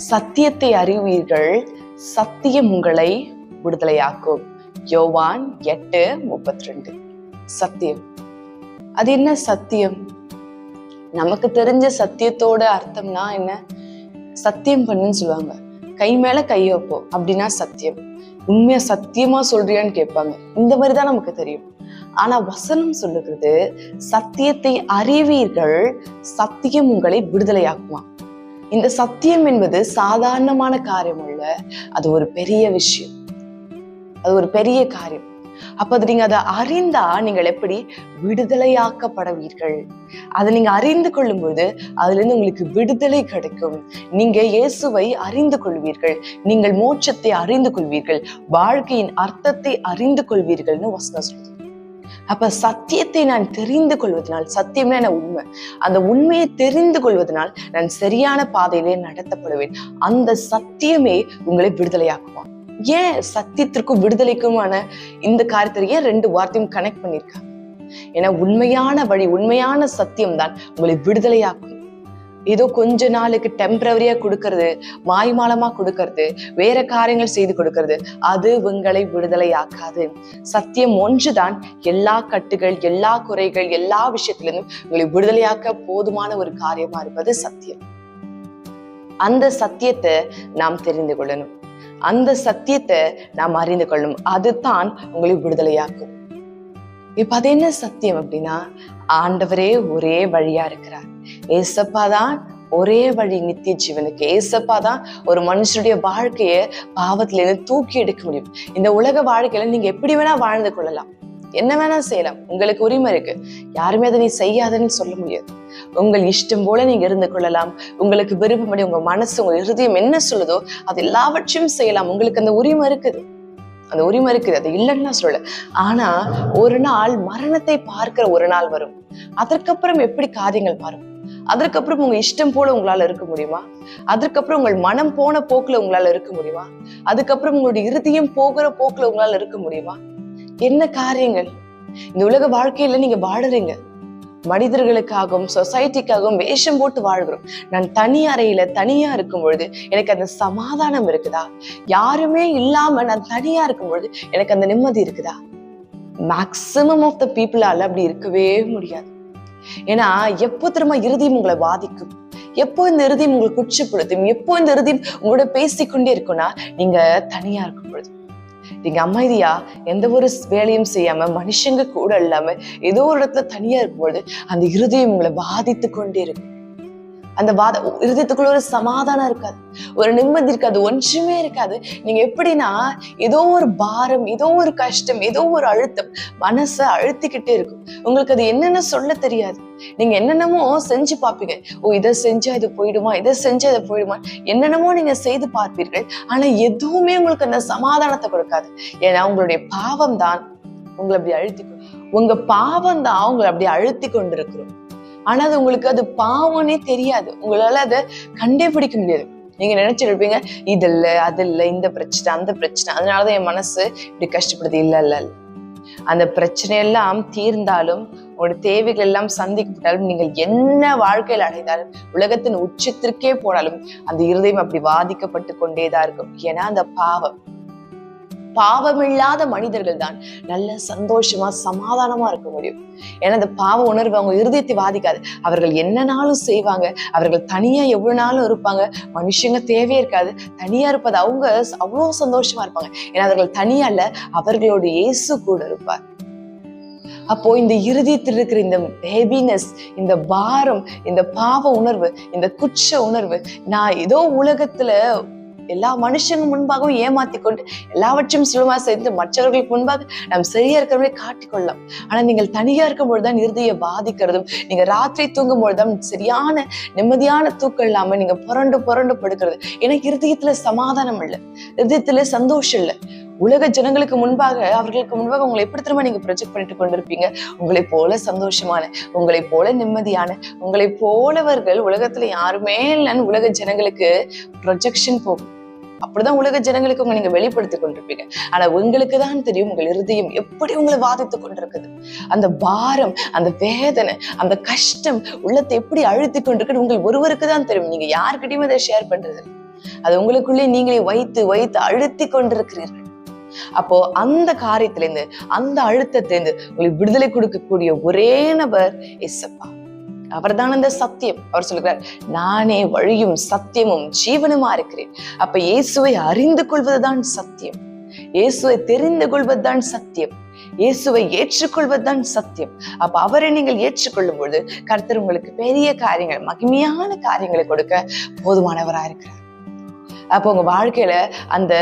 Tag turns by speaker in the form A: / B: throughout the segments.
A: சத்தியத்தை அறிவீர்கள், சத்தியம் உங்களை விடுதலையாக்கும். யோவான் 8:32. சத்தியம், அது என்ன சத்தியம்? நமக்கு தெரிஞ்ச சத்தியத்தோட அர்த்தம்னா என்ன? சத்தியம் பண்ணுன்னு சொல்லுவாங்க, கை மேல கை வைப்போம் அப்படின்னா சத்தியம். உண்மையா சத்தியமா சொல்றியான்னு கேட்பாங்க. இந்த மாதிரிதான் நமக்கு தெரியும். ஆனா வசனம் சொல்லுகிறது, சத்தியத்தை அறிவீர்கள், சத்தியம் உங்களை விடுதலையாக்குமா. இந்த சத்தியம் என்பது சாதாரணமான காரியம் அல்ல, அது ஒரு பெரிய விஷயம், அது ஒரு பெரிய காரியம். அப்ப அது நீங்க அதை அறிந்தா நீங்கள் எப்படி விடுதலையாக்கப்படுவீர்கள். அதை நீங்க அறிந்து கொள்ளும் போது அதுல இருந்து உங்களுக்கு விடுதலை கிடைக்கும். நீங்க இயேசுவை அறிந்து கொள்வீர்கள், நீங்கள் மோட்சத்தை அறிந்து கொள்வீர்கள், வாழ்க்கையின் அர்த்தத்தை அறிந்து கொள்வீர்கள்னு வசனம் சொல்லுது. அப்ப சத்தியத்தை நான் தெரிந்து கொள்வதனால், சத்தியம்னா என்ன? உண்மை. அந்த உண்மையை தெரிந்து கொள்வதனால் நான் சரியான பாதையிலே நடத்தப்படுவேன். அந்த சத்தியமே உங்களை விடுதலையாக்குவான். ஏன் சத்தியத்திற்கும் விடுதலைக்குமான இந்த காரியத்தை ஏன் ரெண்டு வார்த்தையும் கனெக்ட் பண்ணிருக்காங்க? ஏன்னா உண்மையான வழி, உண்மையான சத்தியம் தான் உங்களை விடுதலையாக்கும். ஏதோ கொஞ்ச நாளுக்கு டெம்பரவரியா கொடுக்கறது, மாய்மாலமா கொடுக்கறது, வேற காரியங்கள் செய்து கொடுக்கறது, அது உங்களை விடுதலையாக்காது. சத்தியம் ஒன்றுதான் எல்லா கட்டுகள், எல்லா குறைகள், எல்லா விஷயத்திலிருந்தும் உங்களை விடுதலையாக்க போதுமான ஒரு காரியமா இருப்பது சத்தியம். அந்த சத்தியத்தை நாம் தெரிந்து கொள்ளணும், அந்த சத்தியத்தை நாம் அறிந்து கொள்ளணும். அதுதான் உங்களை விடுதலையாக்கும். இப்ப அது என்ன சத்தியம் அப்படின்னா, ஆண்டவரே ஒரே வழியா இருக்கிறார். ஏசப்பா தான் ஒரே வழி நித்திய ஜீவனுக்கு. ஏசப்பா தான் ஒரு மனுஷனுடைய வாழ்க்கைய பாவத்துல இருந்து தூக்கி எடுக்க முடியும். இந்த உலக வாழ்க்கையில நீங்க எப்படி வேணா வாழ்ந்து கொள்ளலாம், என்ன வேணா செய்யலாம், உங்களுக்கு உரிமை இருக்கு. யாருமே அதை நீ செய்யாதன்னு சொல்ல முடியாது. உங்கள் இஷ்டம் போல நீங்க இருந்து கொள்ளலாம். உங்களுக்கு விருப்பப்படி உங்க மனசு, உங்க இருதயம் என்ன சொல்லுதோ அது எல்லாவற்றையும் செய்யலாம். உங்களுக்கு அந்த உரிமை இருக்குது, அந்த உரிமை இருக்குது, அது இல்லைன்னு நான் சொல்லல. ஆனா ஒரு நாள் மரணத்தை பார்க்கிற ஒரு நாள் வரும். அதற்கப்புறம் எப்படி காரியங்கள் மாறும்? அதற்கப்புறம் உங்க இஷ்டம் போல உங்களால இருக்க முடியுமா? அதற்கப்புறம் உங்கள் மனம் போன போக்குல உங்களால இருக்க முடியுமா? அதுக்கப்புறம் உங்களுடைய இருதயம் போகிற போக்குல உங்களால இருக்க முடியுமா? என்ன காரியங்கள்? இந்த உலக வாழ்க்கையில நீங்க வாழறீங்க, மனிதர்களுக்காகவும் சொசைட்டிக்காகவும் வேஷம் போட்டு வாழ்கிறோம். நான் தனி அறையில தனியா இருக்கும் பொழுது எனக்கு அந்த சமாதானம் இருக்குதா? யாருமே இல்லாம நான் தனியா இருக்கும் பொழுது எனக்கு அந்த நிம்மதி இருக்குதா? மேக்சிமம் ஆஃப் த பீப்புளால அப்படி இருக்கவே முடியாது. ஏன்னா எப்போ திரும்ப இருதயம் உங்களை பாதிக்கும், எப்போ இந்த இருதயம் உங்களை குச்சிப்படுத்தும், எப்போ இந்த இருதயம் உங்களோட பேசிக்கொண்டே இருக்கும்னா நீங்க தனியா இருக்கும் பொழுது. நீங்க அமைதியா எந்த ஒரு வேலையும் செய்யாம, மனுஷங்க கூட இல்லாம ஏதோ ஒரு இடத்துல தனியா இருக்கும்பொழுது அந்த இருதயம் உங்களை பாதித்து கொண்டே இருக்கும். அந்த இருதயத்துக்குள்ள ஒரு சமாதானம் இருக்காது, ஒரு நிம்மதி இருக்காது, ஒன்றுமே இருக்காது. நீங்க எப்படின்னா ஏதோ ஒரு பாரம், ஏதோ ஒரு கஷ்டம், ஏதோ ஒரு அழுத்தம் மனசை அழுத்திக்கிட்டே இருக்கும். உங்களுக்கு அது என்னென்ன சொல்ல தெரியாது. நீங்க என்னென்னமோ செஞ்சு பார்ப்பீங்க. இதை செஞ்சா இது போயிடுமா, இதை செஞ்சா இது போயிடுமா, என்னென்னமோ நீங்க செய்து பார்ப்பீர்கள். ஆனா எதுவுமே உங்களுக்கு அந்த சமாதானத்தை கொடுக்காது. ஏன்னா உங்களுடைய பாவம் தான் உங்களை அப்படி உங்க பாவம் தான் உங்களை அப்படி அழுத்தி கொண்டு இருக்கிறோம். ஆனா அது உங்களுக்கு அது பாவம்னே தெரியாது, உங்களால அதை கண்டே பிடிக்க முடியாது. நீங்க நினைச்சிருப்பீங்க, இது இல்ல, அது இல்ல, இந்த பிரச்சனை, அந்த பிரச்சனை, அதனாலதான் என் மனசு இப்படி கஷ்டப்படுது. இல்ல இல்ல இல்ல, அந்த பிரச்சனை எல்லாம் தீர்ந்தாலும், உங்களோட தேவைகள் எல்லாம் சந்திக்கப்பட்டாலும், நீங்கள் என்ன வாழ்க்கையில் அடைந்தாலும், உலகத்தின் உச்சத்திற்கே போனாலும் அந்த இருதயம் அப்படி பாதிக்கப்பட்டு கொண்டேதான் இருக்கும். ஏன்னா அந்த பாவமில்லாத மனிதர்கள் தான் நல்ல சந்தோஷமா சமாதானமா இருக்க முடியும். ஏன்னா அந்த பாவ உணர்வு அவங்க இருதயத்தை பாதிக்காது. அவர்கள் என்னனாலும் செய்வாங்க, அவர்கள் தனியா எவ்வளவு நாளும் இருப்பாங்க, மனுஷங்க தேவையே இருக்காது. தனியா இருப்பது அவங்க அவ்வளவு சந்தோஷமா இருப்பாங்க. ஏன்னா அவர்கள் தனியா இல்ல, அவர்களோட இயேசு கூட இருப்பார். அப்போ இந்த இருதயத்தில் இருக்கிற இந்த ஹெவினஸ், இந்த பாரம், இந்த பாவ உணர்வு, இந்த குற்ற உணர்வு, நான் ஏதோ உலகத்துல எல்லா மனுஷங்க முன்பாகவும் ஏமாத்தி கொண்டு எல்லாவற்றையும் சுலமா செய்து மற்றவர்களுக்கு முன்பாக நாம் சரியா இருக்கிறவரை காட்டிக்கொள்ளலாம். ஆனா நீங்கள் தனியா இருக்கும் பொழுதுதான் இருதய பாதிக்கிறதும், நீங்க ராத்திரி தூங்கும் பொழுதுதான் சரியான நிம்மதியான தூக்கம் இல்லாம நீங்க புரண்டு படுக்கிறது. ஏன்னா இருதயத்துல சமாதானம் இல்லை, இருதயத்துல சந்தோஷம் இல்லை. உலக ஜனங்களுக்கு முன்பாக, அவர்களுக்கு முன்பாக உங்களை எப்படி திரும்ப நீங்க ப்ரொஜெக்ட் பண்ணிட்டு கொண்டிருப்பீங்க? உங்களை போல சந்தோஷமான, உங்களை போல நிம்மதியான, உங்களை போலவர்கள் உலகத்துல யாருமே இல்லைன்னு உலக ஜனங்களுக்கு ப்ரொஜெக்ஷன் போகும். அப்படிதான் உலக ஜனங்களுக்கு நீங்க வெளிப்படுத்தி கொண்டிருப்பீங்க. ஆனா உங்களுக்கு தான் தெரியும் உங்கள் இருதயம் எப்படி உங்களை வாதித்து கொண்டிருக்குது. அந்த பாரம், அந்த வேதனை, அந்த கஷ்டம் உள்ளத்தை எப்படி அழுத்தி கொண்டிருக்குன்னு உங்கள் ஒருவருக்கு தான் தெரியும். நீங்க யாருக்கிட்டையும் அதை ஷேர் பண்றது. அது உங்களுக்குள்ளே நீங்களே வைத்து வைத்து அழுத்தி கொண்டிருக்கிறீர்கள். அப்போ அந்த காரியத்திலிருந்து, அந்த அழுத்தத்திலிருந்து உங்களுக்கு விடுதலை கொடுக்கக்கூடிய ஒரே நபர் இயேசப்பா. அவர் தான் அந்த சத்தியம். அவர் சொல்லுகிறார், நானே வழியும் சத்தியமும் ஜீவனுமா இருக்கிறேன். அப்ப இயேசுவை அறிந்து கொள்வதுதான் சத்தியம், இயேசுவை தெரிந்து கொள்வதுதான் சத்தியம், இயேசுவை ஏற்றுக்கொள்வதுதான் சத்தியம். அப்ப அவரை நீங்கள் ஏற்றுக்கொள்ளும் பொழுது கர்த்தர் உங்களுக்கு பெரிய காரியங்கள், மகிமையான காரியங்களை கொடுக்க போதுமானவரா இருக்கிறார். அப்போ உங்க வாழ்க்கையில அந்த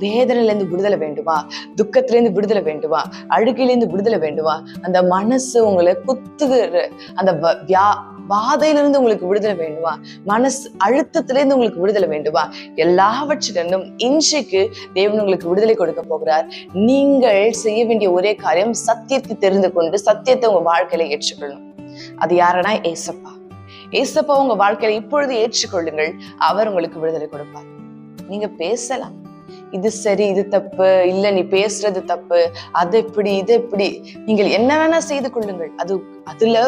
A: வேதனையில இருந்து விடுதலை வேண்டுமா, துக்கத்திலேருந்து விடுதலை வேண்டுமா, அழுகையிலேருந்து விடுதலை வேண்டுமா, அந்த மனசு உங்களை குத்துகிற அந்த வாதையிலிருந்து உங்களுக்கு விடுதலை வேண்டுமா, மனசு அழுத்தத்திலிருந்து உங்களுக்கு விடுதலை வேண்டுமா, எல்லாவற்றிலிருந்தும் இன்றைக்கு தேவன் உங்களுக்கு விடுதலை கொடுக்க போகிறார். நீங்கள் செய்ய வேண்டிய ஒரே காரியம் சத்தியத்தை தெரிந்து கொண்டு சத்தியத்தை உங்க வாழ்க்கையில ஏற்றுக்கொள்ளணும். அது யாருன்னா ஏசப்பா. ஏசப்பா உங்க வாழ்க்கையில இப்பொழுது ஏற்றுக்கொள்ளுங்கள், அவர் உங்களுக்கு விடுதலை கொடுப்பார். நீங்க பேசலாம், இது சரி, இது தப்பு, இல்ல நீ பேசுறது தப்பு, அது எப்படி, இது எப்படி, நீங்கள் என்ன வேணா செய்து கொள்ளுங்கள். அதுல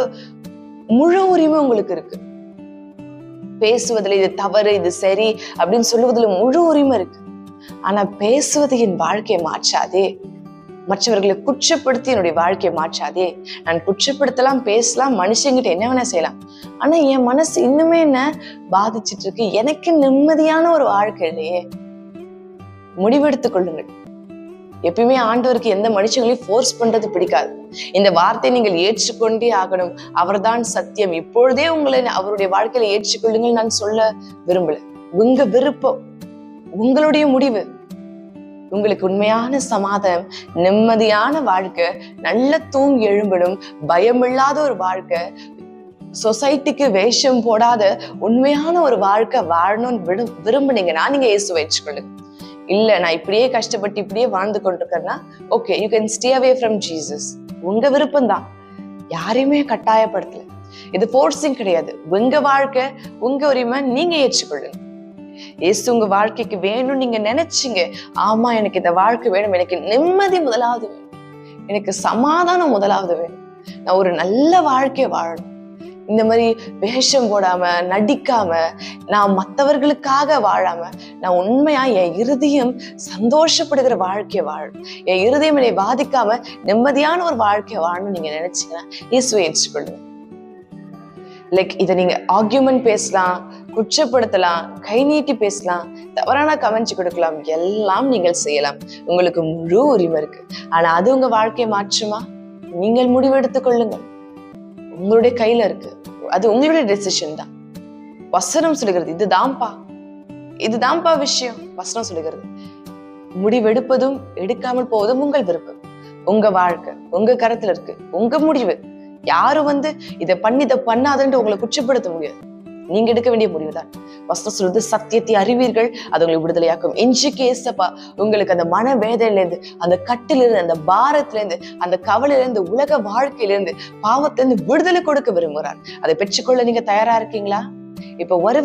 A: முழு உரிமை உங்களுக்கு இருக்கு. பேசுவதில் இது தவறு, இது சரி அப்படின்னு சொல்லுவதில் முழு உரிமை இருக்கு. ஆனா பேசுவது என் வாழ்க்கையை மாற்றாதே, மற்றவர்களை குற்றப்படுத்தி என்னுடைய வாழ்க்கையை மாற்றாதே. நான் குற்றப்படுத்தலாம், பேசலாம், மனுஷங்கிட்ட என்ன வேணா செய்யலாம், ஆனா என் மனசு இன்னுமே என்ன பாதிச்சுட்டு இருக்கு, எனக்கு நிம்மதியான ஒரு வாழ்க்கை இல்லையே. முடிவெடுத்துக் கொள்ளுங்கள். எப்பயுமே ஆண்டவருக்கு எந்த மனுஷங்களையும் ஃபோர்ஸ் பண்றது பிடிக்காது. இந்த வார்த்தையை நீங்கள் ஏற்றுக்கொண்டே ஆகணும். அவர்தான் சத்தியம். இப்பொழுதே உங்களை அவருடைய வாழ்க்கையில ஏற்றுக்கொள்ளுங்கள் நான் சொல்ல விரும்பல. உங்க விருப்பம், உங்களுடைய முடிவு. உங்களுக்கு உண்மையான சமாதானம், நிம்மதியான வாழ்க்கை, நல்ல தூங்கி எழும்பணும், பயமில்லாத ஒரு வாழ்க்கை, சொசைட்டிக்கு வேஷம் போடாத உண்மையான ஒரு வாழ்க்கை வாழணும்னு விரும்புனீங்கன்னா நீங்க இயேசுவை ஏற்றுக்கொள்ளுங்க. இல்ல நான் இப்படியே கஷ்டப்பட்டு இப்படியே வாழ்ந்து கொண்டிருக்கேன்னா okay, you can stay away from Jesus. உங்க விருப்பம் தான், யாரையுமே கட்டாயப்படுத்தல. இது ஃபோர்சிங் கிடையாது. உங்க வாழ்க்கை, உங்க உரிமை, நீங்க ஏற்றுக்கொள்ளுங்க. இயேசு உங்க வாழ்க்கைக்கு வேணும் நீங்க நினைச்சீங்க, ஆமா எனக்கு இந்த வாழ்க்கை வேணும், எனக்கு நிம்மதி முதலாவது வேணும், எனக்கு சமாதானம் முதலாவது வேணும், நான் ஒரு நல்ல வாழ்க்கையை வாழணும், இந்த மாதிரி வேஷம் போடாம நடிக்காம நான் மற்றவர்களுக்காக வாழாம நான் உண்மையா என் இருதயம் சந்தோஷப்படுகிற வாழ்க்கையை வாழணும், என் இருதயம் என்னை பாதிக்காம நிம்மதியான ஒரு வாழ்க்கையை வாழணும் நீங்க நினைச்சீங்கன்னா இயேசுவை ஏற்றுக்கொள்ளுங்க. லைக் இதை நீங்க ஆர்கியூமெண்ட் பேசலாம், குற்றப்படுத்தலாம், கை நீட்டி பேசலாம், தவறான கமெண்ட்ஸ் கொடுக்கலாம், எல்லாம் நீங்கள் செய்யலாம். உங்களுக்கு முழு உரிமை இருக்கு. ஆனா அது உங்க வாழ்க்கையை மாற்றுமா? நீங்கள் முடிவெடுத்துக் கொள்ளுங்கள். உங்களுடைய கையில இருக்கு. அது உங்களுடைய டெசிஷன் தான். வசனம் சொல்லுகிறது இதுதான்ப்பா விஷயம். வசனம் சொல்லுகிறது முடிவெடுப்பதும் எடுக்காமல் போவதும் உங்கள் விருப்பம், உங்க வாழ்க்கை உங்க கரத்துல இருக்கு, உங்க முடிவு. யாரும் இதை பண்ணாதுன்னு உங்களை குற்றப்படுத்த முடியாது. நீங்க எடுக்க வேண்டிய முடிவுதான். வசனம் சொல்றது சத்தியத்தை அறிவீர்கள், அது உங்களை விடுதலையாக்கும். இன்றைக்கு ஏசப்பா உங்களுக்கு அந்த மன வேதனையிலிருந்து, அந்த கட்டிலிருந்து, அந்த பாரத்திலிருந்து, அந்த கவலையிலிருந்து, உலக வாழ்க்கையிலிருந்து, பாவத்திலிருந்து விடுதலை கொடுக்க விரும்புகிறார். அதை பெற்றுக்கொள்ள நீங்க தயாரா இருக்கீங்களா? இப்ப ஒரு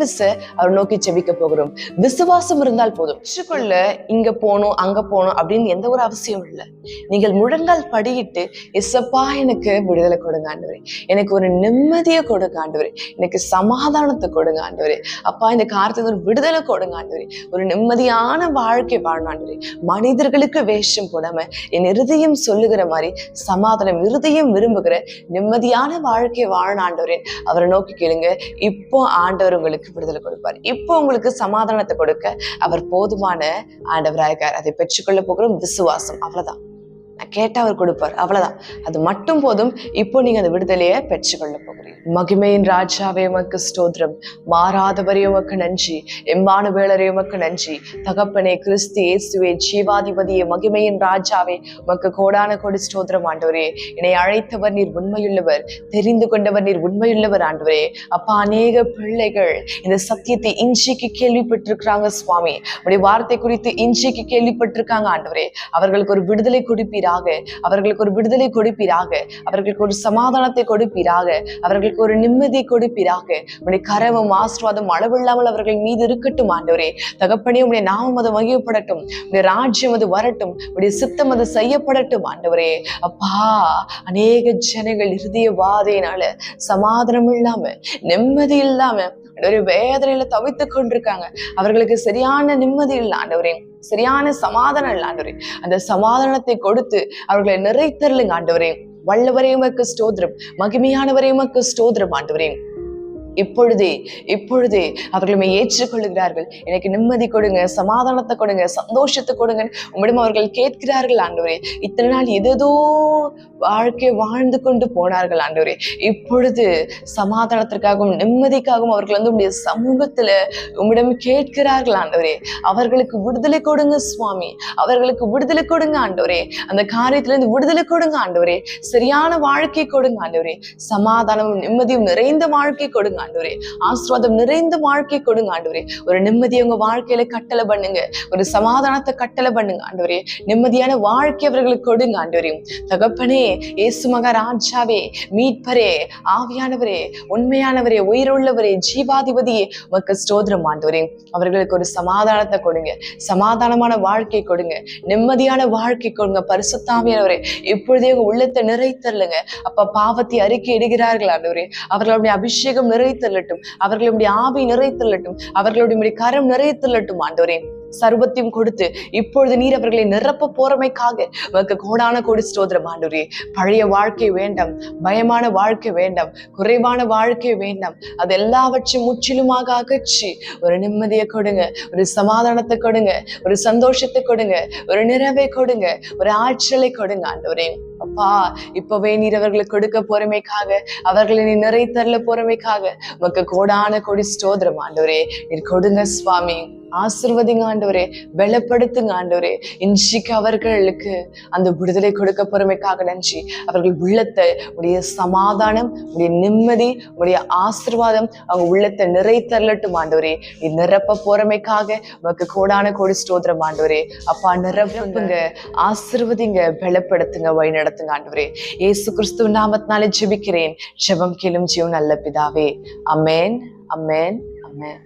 A: அவர் நோக்கி செபிக்க போகிறோம். விசுவாசம் இருந்தால் போதும். பெற்றுக்கொள்ள இங்க போகணும் அங்க போகணும் அப்படின்னு எந்த ஒரு அவசியம் இல்லை. நீங்கள் முழங்கால் படியிட்டு, எசப்பா எனக்கு விடுதலை கொடுங்க ஆண்டவரே, எனக்கு ஒரு நிம்மதியை கொடுங்க ஆண்டவரே, எனக்கு சமாதானத்தை கொடுங்க ஆண்டவரே, அப்பா இந்த காலத்துல ஒரு விடுதலை கொடுங்க ஆண்டவரே, ஒரு நிம்மதியான வாழ்க்கை வாழணும் ஆண்டவரே, மனிதர்களுக்கு வேஷம் போடாம என் இருதயம் சொல்லுகிற மாதிரி சமாதானம், இருதயம் விரும்புகிற நிம்மதியான வாழ்க்கை வாழணும் ஆண்டவரே. அவரை நோக்கி கேளுங்க. இப்போ ஆண்டவர் உங்களுக்கு விடுதலை கொடுப்பார். இப்போ உங்களுக்கு சமாதானத்தை கொடுக்க அவர் போதுமான ஆண்டவராக. அதை பெற்றுக்கொள்ள போகிறோம். விசுவாசம், அவ்வளவுதான். நான் கேட்டா அவர் கொடுப்பார், அவ்வளவுதான். அது மட்டும் போதும். இப்போ நீங்க அந்த விடுதலையை பெற்றுக்கொள்ள போகிறீங்க. மகிமையின் ராஜாவே உமக்கு ஸ்தோத்திரம், மாறாதவரே உமக்கு நன்றி, எம்மானுவேலரே உமக்கு நன்றி, தகப்பனே கிறிஸ்து இயேசுவே, ஜீவாதிபதியே, மகிமையின் ராஜாவே உமக்கு கோடான கோடி ஸ்தோத்திரம் ஆண்டவரே. என்னை அழைத்தவர் நீர் உண்மையுள்ளவர், தெரிந்து கொண்டவர் நீர் உண்மையுள்ளவர் ஆண்டவரே. அப்பா அநேக பிள்ளைகள் இந்த சத்தியத்தை இன்றைக்கு கேள்விப்பட்டிருக்கிறாங்க சுவாமி, உடைய வார்த்தை குறித்து இன்றைக்கு கேள்விப்பட்டிருக்காங்க ஆண்டவரே. அவர்களுக்கு ஒரு விடுதலை கொடுப்பீராக, அவர்களுக்கு ஒரு விடுதலை கொடுப்பீராக, அவர்களுக்கு ஒரு சமாதானத்தை கொடுப்பீராக, அவர்களுக்கு ஒரு நிம்மதியை கொடுப்பீராக. உடைய கரமும் ஆசீர்வாதம் அளவில்லாமல் அவர்கள் மீது இருக்கட்டும் ஆண்டவரே. தகப்பனே உடைய நாமம் அது மகிழப்படட்டும், உடைய ராஜ்யம் அது வரட்டும், உடைய சித்தம் அது செய்யப்படட்டும் ஆண்டவரே. அப்பா அநேக ஜனங்கள் இருதய வாதையினால சமாதானம் இல்லாம, நிம்மதி இல்லாம ஆண்டவரே வேதனையில தவித்துக் கொண்டிருக்காங்க. அவர்களுக்கு சரியான நிம்மதி இல்லை ஆண்டவரே, சரியான சமாதானம் இல்லை ஆண்டவரே. அந்த சமாதானத்தை கொடுத்து அவர்களை நிறைத்தருளுங்க ஆண்டவரே. வல்லவரே உமக்கு ஸ்தோத்திரம், மகிமையானவரே உமக்கு ஸ்தோத்திரம் ஆண்டவரே. இப்பொழுதே அவர்களுமே ஏற்றுக்கொள்ளுகிறார்கள். எனக்கு நிம்மதி கொடுங்க, சமாதானத்தை கொடுங்க, சந்தோஷத்தை கொடுங்க உம்மிடம் அவர்கள் கேட்கிறார்கள் ஆண்டவரே. இத்தனை நாள் ஏதோ வாழ்க்கை வாழ்ந்து கொண்டு போனார்கள் ஆண்டவரே. இப்பொழுது சமாதானத்திற்காகவும் நிம்மதிக்காகவும் அவர்கள் உம்முடைய சமூகத்துல உம்மிடம் கேட்கிறார்கள் ஆண்டவரே. அவர்களுக்கு விடுதலை கொடுங்க சுவாமி, அவர்களுக்கு விடுதலை கொடுங்க ஆண்டவரே. அந்த காரியத்துல இருந்து விடுதலை கொடுங்க ஆண்டவரே. சரியான வாழ்க்கை கொடுங்க ஆண்டவரே. சமாதானமும் நிம்மதியும் நிறைந்த வாழ்க்கை கொடுங்க ஆண்டவரே. ஆசீர்வாதம் நிறைந்த வாழ்க்கை கொடுங்க ஆண்டவரே. ஒரு நிம்மதியை உங்க வாழ்க்கையில கட்டளை பண்ணுங்க, ஒரு சமாதானத்தை கட்டளை பண்ணுங்க ஆண்டவரே. நிம்மதியான வாழ்க்கை அவர்களுக்கு கொடுங்க ஆண்டவரே. தகப்பனே, இயேசு மகாராஜாவே, மீட்பரே, ஆவியானவரே, உண்மையானவரே, உயிருள்ளவரே, ஜீவாதிபதியே உமக்கு ஸ்தோத்திரம் ஆண்டவரே. அவர்களுக்கு ஒரு சமாதானத்தை கொடுங்க, சமாதானமான வாழ்க்கை கொடுங்க, நிம்மதியான வாழ்க்கை கொடுங்க. பரிசுத்தாவியானவரே, இப்பொழுதே உங்க உள்ளத்தை நிறைத்தருளுங்க அப்ப. பாவத்தை அறிக்கை இடுகிறார்கள் ஆண்டவரே, அவர்களுடைய அபிஷேகம் நிறைத்தள்ளட்டும், அவர்களுடைய ஆவி நிறைத்தள்ளட்டும், அவர்களுடைய கரம் நிறைத்தள்ளட்டும் ஆண்டவரே. சர்வத்தையும் கொடுத்து இப்பொழுது நீர் அவர்களை நிரப்ப போறமைக்காக உனக்கு கோடான கோடி ஸ்தோத்திரம் ஆண்டவரே. பழைய வாழ்க்கை வேண்டாம், பயமான வாழ்க்கை வேண்டாம், குறைவான வாழ்க்கை வேண்டாம். அது எல்லாவற்றையும் முற்றிலுமாக அகற்றி ஒரு நிம்மதியை கொடுங்க, ஒரு சமாதானத்தை கொடுங்க, ஒரு சந்தோஷத்தை கொடுங்க, ஒரு நிறைவை கொடுங்க, ஒரு ஆற்றலை கொடுங்க ஆண்டவரே. அப்பா, இப்பவே நீர் அவர்களுக்கு கொடுக்க போறமைக்காக, அவர்களை நீ நிறைத்தரல போறமைக்காக உனக்கு கோடான கோடி ஸ்தோத்திரம் ஆண்டவரே. நீர் கொடுங்க சுவாமி, ஆசீர்வதிங்க ஆண்டவரே, பலப்படுத்துங்க ஆண்டவரே. இன்றைக்கு அவர்களுக்கு அந்த விடுதலை கொடுக்க போறமைக்காக நன்றி. அவர்கள் உள்ளத்தை உடைய சமாதானம், உடைய நிம்மதி, உடைய ஆசீர்வாதம் அவங்க உள்ளத்தை நிறைத்தரலட்டும் ஆண்டவரே. நீ நிரப்ப போறமைக்காக உனக்கு கோடான கோடி ஸ்தோத்திரம் ஆண்டவரே. அப்பா, நிரப்புங்க, ஆசீர்வதிங்க, பலப்படுத்துங்க, வழி நடத்துங்க ஆண்டவரே. இயேசு கிறிஸ்துவ நாமத்தினாலே ஜெபிக்கிறேன். ஜெபம் கேளும் ஜீவன் நல்ல பிதாவே. அமேன், அமேன், அமேன்.